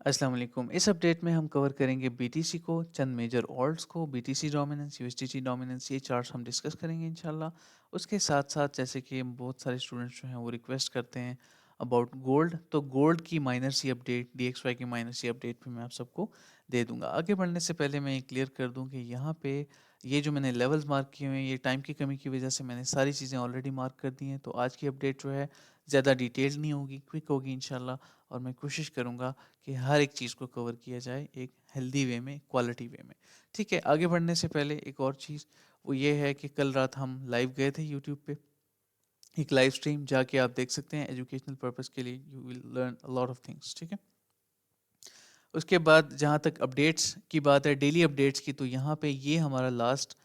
अस्सलाम वालेकुम। इस अपडेट में हम कवर करेंगे बीटीसी को, चंद मेजर ऑल्ट्स को, बीटीसी डोमिनेंस, यूएसडीटी डोमिनेंस, ये चार्ट्स हम डिस्कस करेंगे इंशाल्लाह। उसके साथ-साथ जैसे कि बहुत सारे स्टूडेंट्स जो हैं वो रिक्वेस्ट करते हैं अबाउट गोल्ड, तो गोल्ड की माइनर सी अपडेट, डीएक्सवाई की माइनर सी अपडेट भी मैं आप सबको दे दूँगा। आगे बढ़ने से पहले मैं ये क्लियर कर दूँ कि यहाँ पे ये जो मैंने लेवल्स मार्क किए हुए हैं, ये टाइम की कमी की वजह से मैंने सारी चीज़ें ऑलरेडी मार्क कर दी हैं। तो आज की अपडेट जो है ज़्यादा डिटेल्ड नहीं होगी, क्विक होगी इंशाल्लाह, और मैं कोशिश करूँगा कि हर एक चीज़ को कवर किया जाए एक हेल्दी वे में, क्वालिटी वे में। ठीक है, आगे बढ़ने से पहले एक और चीज़ वो ये है कि कल रात हम लाइव गए थे यूट्यूब पे, एक लाइव स्ट्रीम जाके आप देख सकते हैं एजुकेशनल पर्पस के लिए। You will learn a lot of things. ठीक है, उसके बाद जहाँ तक अपडेट्स की बात है, डेली अपडेट्स की, तो यहाँ पे ये हमारा लास्ट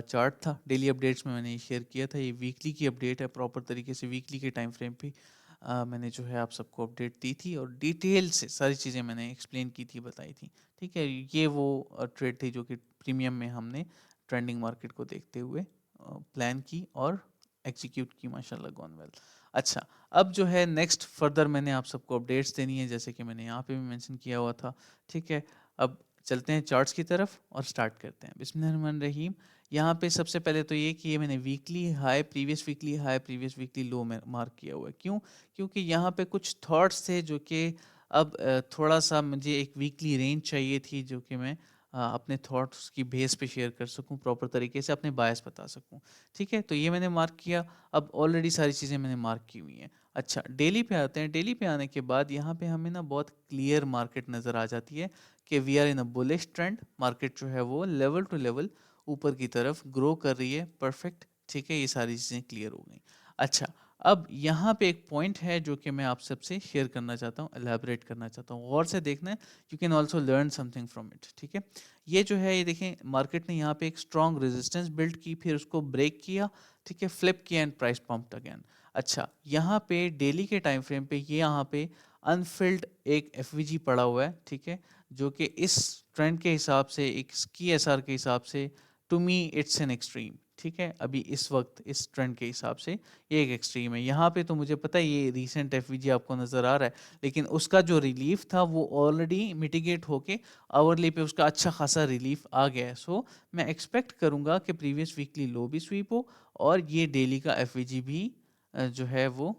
चार्ट था। डेली अपडेट्स में मैंने शेयर किया था, ये वीकली की अपडेट है। प्रॉपर तरीके से वीकली के टाइम फ्रेम पे मैंने जो है आप सबको अपडेट दी थी और डिटेल से सारी चीज़ें मैंने एक्सप्लेन की थी, बताई थी। ठीक है, ये वो ट्रेड थी जो कि प्रीमियम में हमने ट्रेंडिंग मार्केट को देखते हुए प्लान की और एग्जीक्यूट की, माशाल्लाह गॉन वेल। अच्छा, अब जो है नेक्स्ट फर्दर मैंने आप सबको अपडेट्स देनी है, जैसे कि मैंने यहाँ पे भी मेंशन किया हुआ था। ठीक है, अब चलते हैं चार्ट्स की तरफ और स्टार्ट करते हैं। बिस्मिल्लाहिर्रहमानिर्रहीम। यहाँ पे सबसे पहले तो ये कि ये मैंने weekly high, previous weekly high, previous weekly low में मार्क किया हुआ है। क्यों? क्योंकि यहाँ पे कुछ थॉट्स थे जो कि अब थोड़ा सा मुझे एक वीकली रेंज चाहिए थी जो कि मैं अपने थॉट्स की बेस पे शेयर कर सकूं, प्रॉपर तरीके से अपने बायस बता सकूं। ठीक है, तो ये मैंने मार्क किया। अब ऑलरेडी सारी चीज़ें मैंने मार्क की हुई हैं। अच्छा, डेली पे आते हैं। डेली पे आने के बाद यहाँ पे हमें ना बहुत क्लियर मार्केट नज़र आ जाती है कि we are in a bullish trend. Market जो है वो लेवल टू लेवल ऊपर की तरफ ग्रो कर रही है। परफेक्ट। ठीक है, ये सारी चीज़ें क्लियर हो गई। अच्छा, अब यहाँ पे एक पॉइंट है जो कि मैं आप सबसे शेयर करना चाहता हूँ, एलैबोरेट करना चाहता हूँ, गौर से देखना है। You can also learn something from it. ठीक है, ये जो है, ये देखें, मार्केट ने यहाँ पे एक स्ट्रॉन्ग रेजिस्टेंस बिल्ड की, फिर उसको ब्रेक किया। ठीक है, फ्लिप किया एंड प्राइस पंप्ड अगेन। अच्छा, यहाँ पे डेली के टाइम फ्रेम पे ये यहाँ पे अनफिल्ड एक एफवीजी पड़ा हुआ है। ठीक है, जो कि इस ट्रेंड के हिसाब से, एक की एसआर के हिसाब से, to me it's an extreme. ठीक है, अभी इस वक्त इस ट्रेंड के हिसाब से ये एक एक्सट्रीम है। यहाँ पे तो मुझे पता है ये रीसेंट एफवीजी आपको नज़र आ रहा है, लेकिन उसका जो रिलीफ था वो ऑलरेडी मिटिगेट होके आवरली पे उसका अच्छा खासा रिलीफ आ गया है। सो मैं एक्सपेक्ट करूँगा कि प्रीवियस वीकली लो भी स्वीप हो और ये डेली का एफवीजी भी जो है वो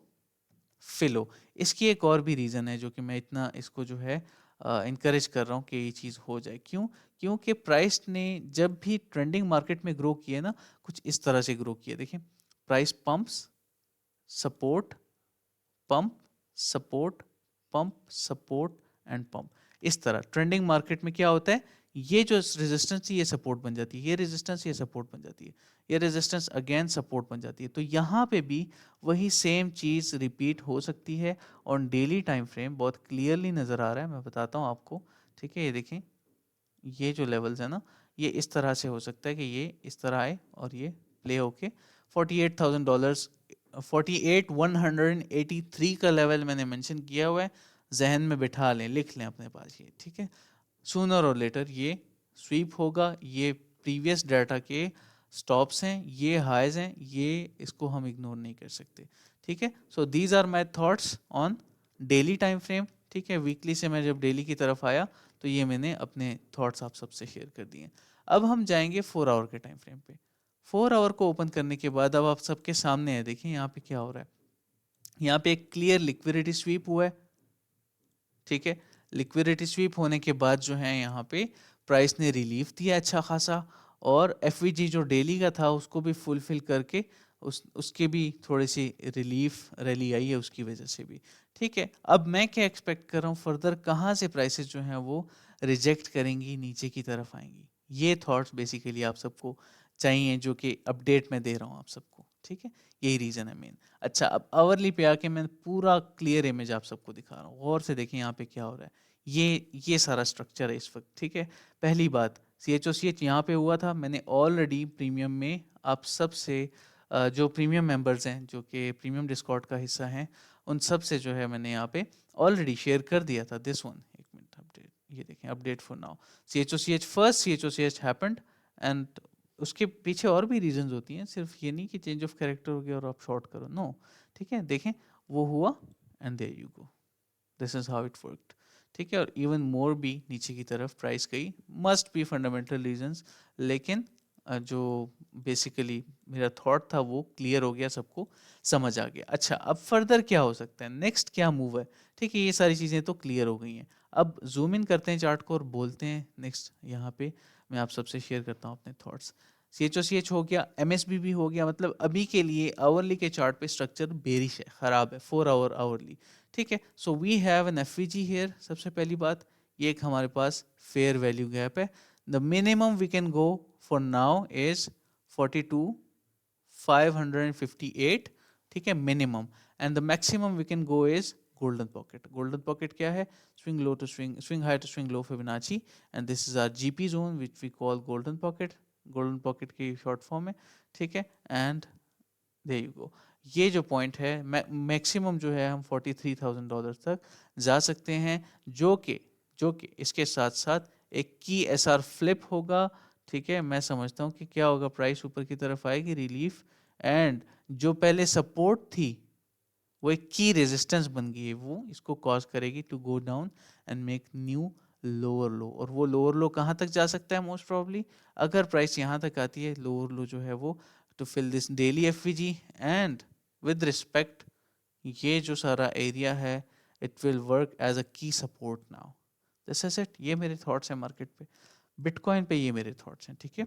फिल हो। इसकी एक और भी रीज़न है जो कि मैं इतना इसको जो है इनकरेज कर रहा हूँ कि ये चीज़ हो जाए। क्यों? क्योंकि प्राइस ने जब भी ट्रेंडिंग मार्केट में ग्रो किया ना, कुछ इस तरह से ग्रो किया। देखिए, price pumps, support, pump, support, pump, support and pump. इस तरह ट्रेंडिंग मार्केट में क्या होता है, ये जो रेजिस्टेंस थी ये सपोर्ट बन जाती है, ये रेजिस्टेंस ये सपोर्ट बन जाती है, ये रेजिस्टेंस अगेन सपोर्ट बन जाती है। तो यहाँ पे भी वही सेम चीज़ रिपीट हो सकती है। ऑन डेली टाइम फ्रेम बहुत क्लियरली नज़र आ रहा है, मैं बताता हूँ आपको। ठीक है, ये देखें, ये जो लेवल्स है ना, ये इस तरह से हो सकता है कि ये इस तरह आए और ये प्ले होके $48,000, 48,183 का लेवल मैंने मेंशन किया हुआ है। जहन में बिठा लें, लिख लें अपने पास ये। ठीक है, सूनर और लेटर ये स्वीप होगा। ये प्रीवियस डाटा के स्टॉप्स हैं, ये हाइज हैं, ये इसको हम इग्नोर नहीं कर सकते। ठीक है, so these are my thoughts on daily time frame. ठीक है, वीकली से मैं जब डेली की तरफ आया तो ये मैंने अपने थॉट्स आप सबसे शेयर कर दिए। अब हम जाएंगे 4 आवर के टाइम फ्रेम पे। 4 आवर को ओपन करने के बाद अब आप सबके सामने है, देखिए यहाँ पे क्या हो रहा है। यहाँ पे एक क्लियर लिक्विडिटी स्वीप हुआ है। ठीक है, लिक्विडिटी स्वीप होने के बाद जो है यहाँ पे प्राइस ने रिलीफ दिया अच्छा खासा, और एफवीजी जो डेली का था उसको भी फुलफिल करके उसके भी थोड़ी सी रिलीफ रैली आई है उसकी वजह से भी। ठीक है, अब मैं क्या एक्सपेक्ट कर रहा हूँ फर्दर, कहाँ से प्राइसेस जो हैं वो रिजेक्ट करेंगी, नीचे की तरफ आएंगी। ये थॉट्स बेसिकली आप सबको चाहिए जो कि अपडेट में दे रहा हूँ आप सबको। ठीक है, यही रीज़न है मेन। अच्छा, अब आवरली पे आके मैं पूरा क्लियर इमेज आप सबको दिखा रहा हूँ, गौर से देखें यहाँ पे क्या हो रहा है। ये सारा स्ट्रक्चर है इस वक्त। ठीक है, पहली बात, CHOCH यहाँ पे हुआ था। मैंने ऑलरेडी प्रीमियम में आप सब से जो प्रीमियम मेंबर्स हैं, जो कि प्रीमियम डिस्कॉर्ड का हिस्सा हैं, उन सब से जो है मैंने यहाँ पे ऑलरेडी शेयर कर दिया था दिस वन। एक मिनट, अपडेट, ये देखें, update for now. CHOCH first, CHOCH happened, and उसके पीछे और भी रीजंस होती हैं, सिर्फ ये नहीं कि चेंज ऑफ कैरेक्टर हो गया और आप शॉर्ट करो, नो। ठीक है, देखें, वो हुआ and there you go, this is how it worked. ठीक है, और इवन मोर भी नीचे की तरफ प्राइस गई, मस्ट बी फंडामेंटल रीजंस। लेकिन जो बेसिकली मेरा थॉट था वो क्लियर हो गया, सबको समझ आ गया। अच्छा, अब फर्दर क्या हो सकता है, नेक्स्ट क्या मूव है, ठीक है, ये सारी चीज़ें तो क्लियर हो गई हैं। अब जूम इन करते हैं चार्ट को और बोलते हैं नेक्स्ट। यहाँ पे मैं आप सबसे शेयर करता हूँ अपने थॉट्स। CHOCH हो गया, MSB हो गया, मतलब अभी के लिए आवरली के चार्ट पे स्ट्रक्चर बेरिश है, खराब है, 4 आवर आवरली। ठीक है, so we have an FVG here. सबसे पहली बात, ये एक हमारे पास फेयर वैल्यू गैप है। The minimum we can go for now is 42,558, ठीक है, minimum. And the maximum we can go is golden pocket. Golden pocket क्या है, swing low to swing high to swing low Fibonacci, and this is our GP zone which we call golden pocket. Golden pocket की short form है, ठीक है। And there you गो, ये जो point है, maximum जो है हम $43,000 तक जा सकते हैं, जो कि इसके साथ साथ एक की SR फ्लिप होगा। ठीक है, मैं समझता हूँ कि क्या होगा, प्राइस ऊपर की तरफ आएगी, रिलीफ, एंड जो पहले सपोर्ट थी वो एक की रेजिस्टेंस बन गई है, वो इसको कॉज करेगी to go down and make new lower low. और वो लोअर लो कहाँ तक जा सकता है, मोस्ट प्रॉब्ली अगर प्राइस यहाँ तक आती है, लोअर लो जो है वो to fill this daily FVG। And with respect, ये जो सारा एरिया है, it will work as a key support now. This is it, ये मेरे थॉट्स हैं मार्केट पे, बिटकॉइन पे ये मेरे थॉट्स हैं। ठीक है,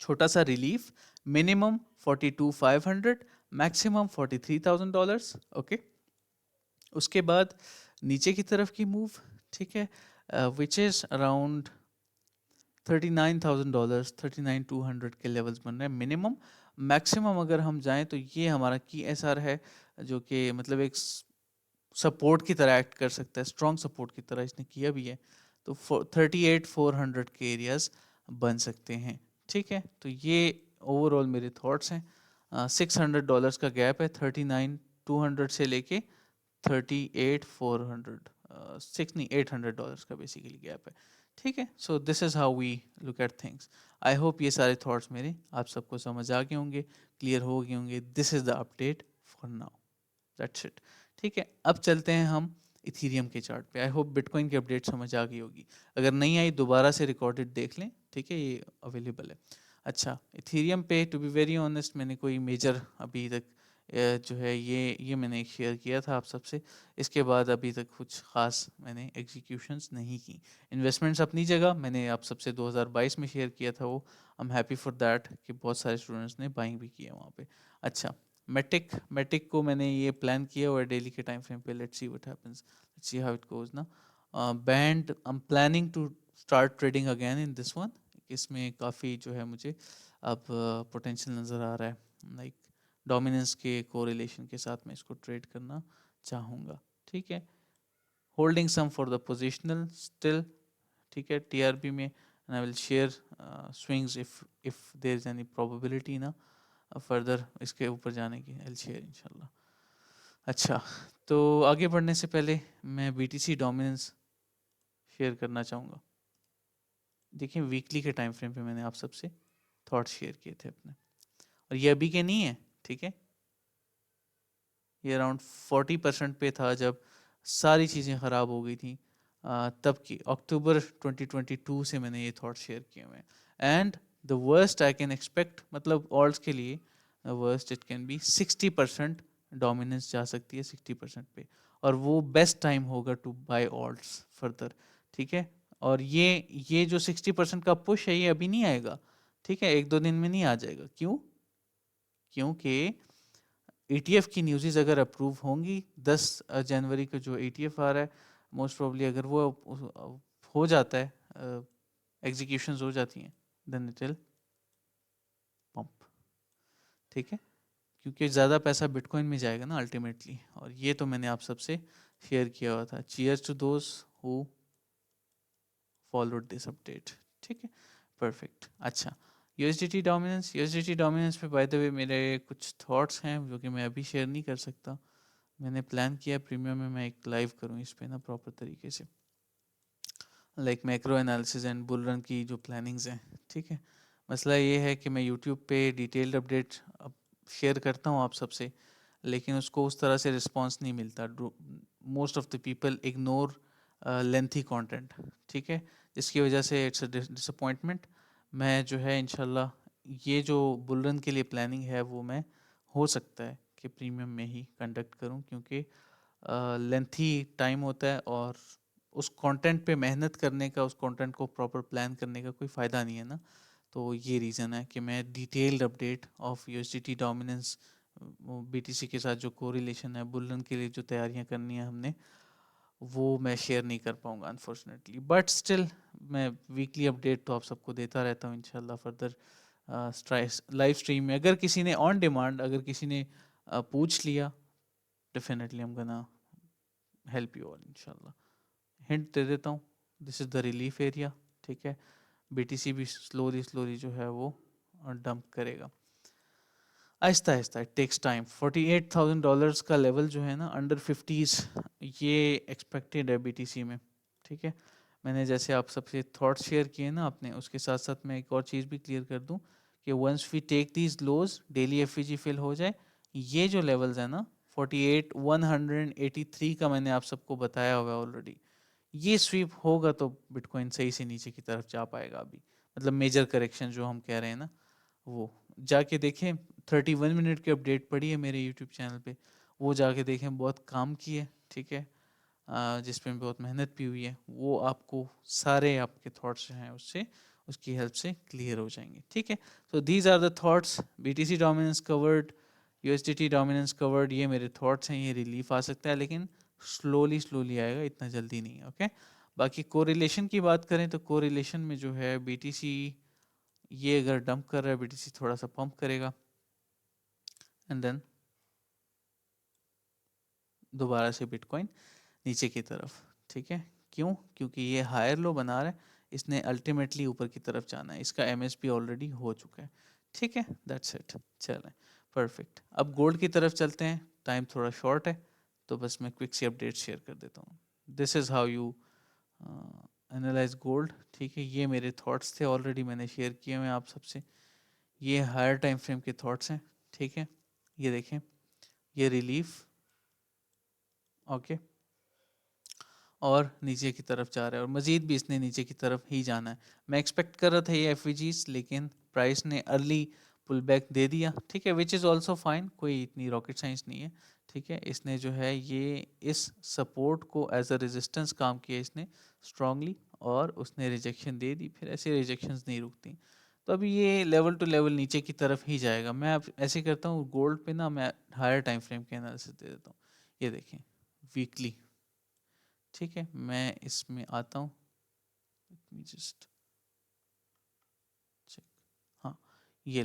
छोटा सा रिलीफ, मिनिमम 42,500, मैक्सिमम $43,000। ओके, उसके बाद नीचे की तरफ की मूव, ठीक है, विच इज अराउंड $39,000, 39,200 के लेवल्स बन रहे हैं मिनिमम। मैक्सिमम अगर हम जाएं तो ये हमारा की SR है, जो कि मतलब एक सपोर्ट की तरह एक्ट कर सकता है, स्ट्रॉन्ग सपोर्ट की तरह इसने किया भी है। तो 38,400 के एरियाज बन सकते हैं। ठीक है, तो ये ओवरऑल मेरे थॉट्स हैं। $600 का गैप है, 39,200 से लेके 38,400, सिक्स नहीं $800 का बेसिकली गैप है। ठीक है, so this is how we look at things. I hope ये सारे थॉट्स मेरे आप सबको समझ आ गए होंगे, क्लियर हो गए होंगे। This is the update for now, that's it. ठीक है, अब चलते हैं हम इथीरियम के चार्ट पे। आई होप बिटकॉइन की अपडेट समझ आ गई होगी, अगर नहीं आई दोबारा से रिकॉर्डेड देख लें, ठीक है, ये अवेलेबल है। अच्छा, इथीरियम पे टू बी वेरी ऑनेस्ट मैंने कोई मेजर अभी तक जो है ये मैंने शेयर किया था आप सबसे, इसके बाद अभी तक कुछ ख़ास मैंने एग्जीक्यूशंस नहीं की। इन्वेस्टमेंट्स अपनी जगह, मैंने आप सबसे 2022 में शेयर किया था वो, I am happy for that कि बहुत सारे स्टूडेंट्स ने बाइंग भी किया वहाँ पे। अच्छा, मैटिक को मैंने ये प्लान किया हुआ है डेली के टाइम फ्रेम पे, let's see what happens, let's see how it goes ना। And I am planning to start trading again in this one. इसमें काफ़ी जो है मुझे अब पोटेंशियल नज़र आ रहा है, लाइक डोमिनेंस के कोरिलेशन के साथ मैं इसको ट्रेड करना चाहूँगा। ठीक है, holding some for the positional still, ठीक है, TRB में, and I will share swings if there is any probability ना फर्दर इसके ऊपर जाने की, आई विल शेयर इंशाल्लाह। अच्छा, तो आगे बढ़ने से पहले मैं BTC डोमिनेंस शेयर करना चाहूँगा। देखिए, वीकली के टाइम फ्रेम पे मैंने आप सबसे थॉट शेयर किए थे अपने, और ये अभी के नहीं है, ठीक है, ये अराउंड 40% पे था जब सारी चीज़ें ख़राब हो गई थी, तब की अक्टूबर 2022 से मैंने ये थॉट शेयर किए हुए हैं। And the worst I can expect, मतलब ऑल्ट्स के लिए worst it can be 60% dominance जा सकती है 60% पे, और वो बेस्ट टाइम होगा टू बाय ऑल्ट्स फर्दर। ठीक है, और ये जो 60% का पुश है ये अभी नहीं आएगा, ठीक है, 1-2 दिन में नहीं आ जाएगा। क्यों? क्योंकि ETF की न्यूज़ अगर अप्रूव होंगी, 10 जनवरी का जो ETF आ रहा है, मोस्ट प्रोबली अगर वो हो जाता है, एग्जीक्यूशंस हो जाती हैं, देन इट विल पंप। ठीक है, क्योंकि ज़्यादा पैसा बिटकॉइन में जाएगा ना अल्टीमेटली, और ये तो मैंने आप सबसे शेयर किया हुआ था। Cheers to those who followed this update. ठीक है, परफेक्ट। अच्छा, यूएसडीटी डोमिनेंस पे बाय द वे मेरे कुछ थॉट्स हैं जो कि मैं अभी शेयर नहीं कर सकता। मैंने प्लान किया प्रीमियम में मैं एक लाइव करूँ इस पे ना प्रॉपर तरीके से, like macro analysis and bull run की जो प्लानिंग्स हैं। ठीक है, मसला ये है कि मैं यूट्यूब पे डिटेल्ड अपडेट शेयर करता हूँ आप सबसे, लेकिन उसको उस तरह से रिस्पॉन्स नहीं मिलता। Most of the people ignore lengthy content, ठीक है, जिसकी वजह से इट्स अ डिसअपॉइंटमेंट। मैं जो है इंशाल्लाह ये जो बुल रन के लिए प्लानिंग है वो मैं हो सकता है कि प्रीमियम में ही कंडक्ट करूं, क्योंकि लेंथी टाइम होता है और उस कंटेंट पे मेहनत करने का, उस कंटेंट को प्रॉपर प्लान करने का कोई फ़ायदा नहीं है ना। तो ये रीज़न है कि मैं detailed update of USDT dominance, BTC के साथ जो कोरिलेशन है, बुल रन के लिए जो तैयारियां करनी है हमने, वो मैं शेयर नहीं कर पाऊंगा अनफॉर्चुनेटली। बट स्टिल मैं वीकली अपडेट तो आप सबको देता रहता हूँ इंशाल्लाह फर्दर लाइव स्ट्रीम में। अगर किसी ने ऑन डिमांड, अगर किसी ने पूछ लिया, डेफिनेटली हम गना हेल्प यू ऑल इंशाल्लाह। हिंट दे देता हूँ, this is the relief area, ठीक है। बीटीसी भी स्लोली स्लोली जो है वो डंप करेगा Aahista Aahista, it takes time. $48,000 का लेवल जो है ना, अंडर फिफ्टीज़, ये एक्सपेक्टेड है बीटीसी में, ठीक है। मैंने जैसे आप सबसे थॉट्स शेयर किए ना अपने, उसके साथ साथ मैं एक और चीज़ भी क्लियर कर दूं कि once we take these lows, daily FEG fill हो जाए, ये जो लेवल्स है ना 48,183 का मैंने आप सबको बताया हुआ है ऑलरेडी, ये स्वीप होगा तो बिटकॉइन सही से नीचे की तरफ जा पाएगा अभी। मतलब मेजर करेक्शन जो हम कह रहे हैं ना, वो जाके देखें। 31 मिनट की अपडेट पड़ी है मेरे यूट्यूब चैनल पे, वो जाके देखें, बहुत काम की है, ठीक है। जिसमें बहुत मेहनत भी हुई है, वो आपको सारे आपके थॉट्स जो हैं उससे, उसकी हेल्प से क्लियर हो जाएंगे, ठीक है। So these are the thoughts, BTC dominance covered, USDT dominance covered, ये मेरे थॉट्स हैं। ये रिलीफ आ सकता है लेकिन स्लोली स्लोली आएगा, इतना जल्दी नहीं है, ओके। बाकी कोरिलेशन की बात करें तो कोरिलेशन में जो है बीटीसी, ये अगर डंप कर रहा है, बीटीसी थोड़ा सा पंप करेगा एंड देन दोबारा से बिटकॉइन नीचे की तरफ, ठीक है। क्यों? क्योंकि ये हायर लो बना रहा है, इसने अल्टीमेटली ऊपर की तरफ जाना है, इसका एमएसपी ऑलरेडी हो चुका है, ठीक है। दैट्स इट, चलें, परफेक्ट। अब गोल्ड की तरफ चलते हैं, टाइम थोड़ा शॉर्ट है तो बस मैं क्विक सी अपडेट शेयर कर देता हूँ। This is how you analyse gold, ठीक है। ये मेरे थॉट्स थे, ऑलरेडी मैंने शेयर किए हुए आप सबसे। ये हायर टाइम फ्रेम के थॉट्स हैं, ठीक है। ये देखें, ये रिलीफ, ओके, और नीचे की तरफ जा रहा है और मज़ीद भी इसने नीचे की तरफ ही जाना है। मैं एक्सपेक्ट कर रहा था ये एफवीजीज, लेकिन प्राइस ने अर्ली पुल बैक दे दिया, ठीक है, विच इज़ ऑल्सो फाइन, कोई इतनी रॉकेट साइंस नहीं है, ठीक है। इसने जो है ये इस सपोर्ट को एज अ रेजिस्टेंस काम किया इसने स्ट्रांगली, और उसने रिजेक्शन दे दी, फिर ऐसे रिजेक्शंस नहीं रुकती। तो अभी ये लेवल टू लेवल नीचे की तरफ ही जाएगा। मैं अब ऐसे करता हूँ, गोल्ड पे ना मैं हायर टाइम फ्रेम के एनालिसिस दे देता हूँ। ये देखें, वीकली, ठीक है। मैं इसमें आता हूँ, जस्ट चेक, हाँ, ये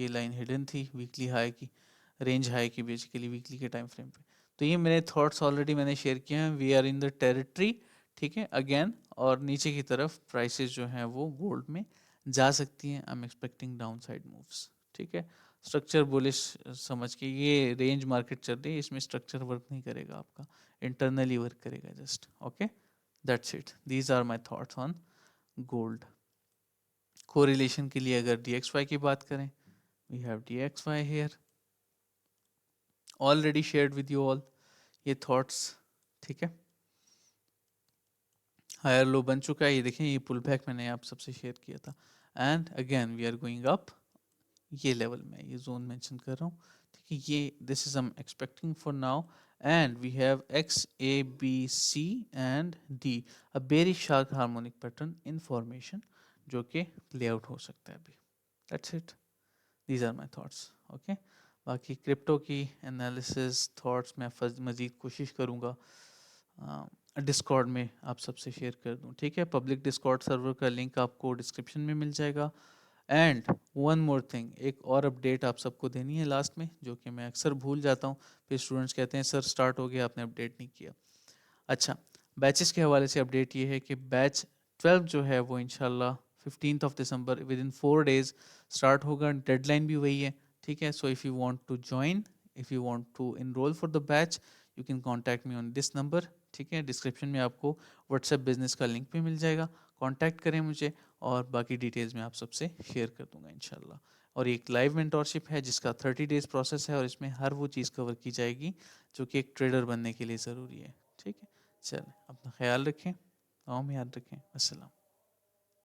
लाइन हिडन थी वीकली हाई की, रेंज हाई की, बेसिकली वीकली के टाइम फ्रेम पे। तो ये मेरे थॉट्स ऑलरेडी मैंने शेयर किए हैं, we are in the territory, ठीक है, अगेन। और नीचे की तरफ प्राइसेस जो हैं वो गोल्ड में जा सकती हैं, आई am expecting down side moves, ठीक है। स्ट्रक्चर बुलिश समझ के, ये रेंज मार्केट चल रही है, इसमें स्ट्रक्चर वर्क नहीं करेगा आपका, इंटरनली वर्क करेगा just, okay. That's it, these are my thoughts on gold. Correlation के लिए अगर DXY की बात करें, we have DXY here, already shared with you all ये थॉट्स, ठीक है। हायर लो बन चुका है, ये देखें, ये पुल बैक मैंने आप सबसे शेयर किया था, and again we are going up. ये लेवल में ये जोन मेंशन कर रहा हूँ, ठीक है। ये this is I am expecting for now, and we have XABC and D, a very sharp harmonic pattern in formation, जो कि प्ले आउट हो सकता है अभी। That's it, these are my thoughts, okay. बाकी क्रिप्टो की एनालिसिस थॉट्स मैं मज़ीद कोशिश करूँगा डिस्कॉर्ड में आप सबसे शेयर कर दूँ, ठीक है। पब्लिक डिस्कॉर्ड सर्वर का लिंक आपको डिस्क्रिप्शन में मिल जाएगा। एंड वन मोर थिंग, एक और अपडेट आप सबको देनी है लास्ट में, जो कि मैं अक्सर भूल जाता हूँ, फिर स्टूडेंट्स कहते हैं सर स्टार्ट हो गया, आपने अपडेट नहीं किया। अच्छा, बैचेस के हवाले से अपडेट ये है कि बैच 12 जो है वो इंशाल्लाह 15 दिसंबर, विद इन 4 days स्टार्ट होगा। डेडलाइन भी वही है, ठीक है। So if you want to join, if you want to enroll for the batch, you can contact me on this number, ठीक है। डिस्क्रिप्शन में आपको व्हाट्सएप बिजनेस का लिंक भी मिल जाएगा, कॉन्टैक्ट करें मुझे, और बाकी डिटेल्स मैं आप सबसे शेयर कर दूंगा इंशाल्लाह। और एक लाइव मेंटोरशिप है जिसका 30 days प्रोसेस है, और इसमें हर वो चीज़ कवर की जाएगी जो कि एक ट्रेडर बनने के लिए ज़रूरी है, ठीक है। चलें, अपना ख़्याल रखें, दुआ में याद रखें। अस्सलाम।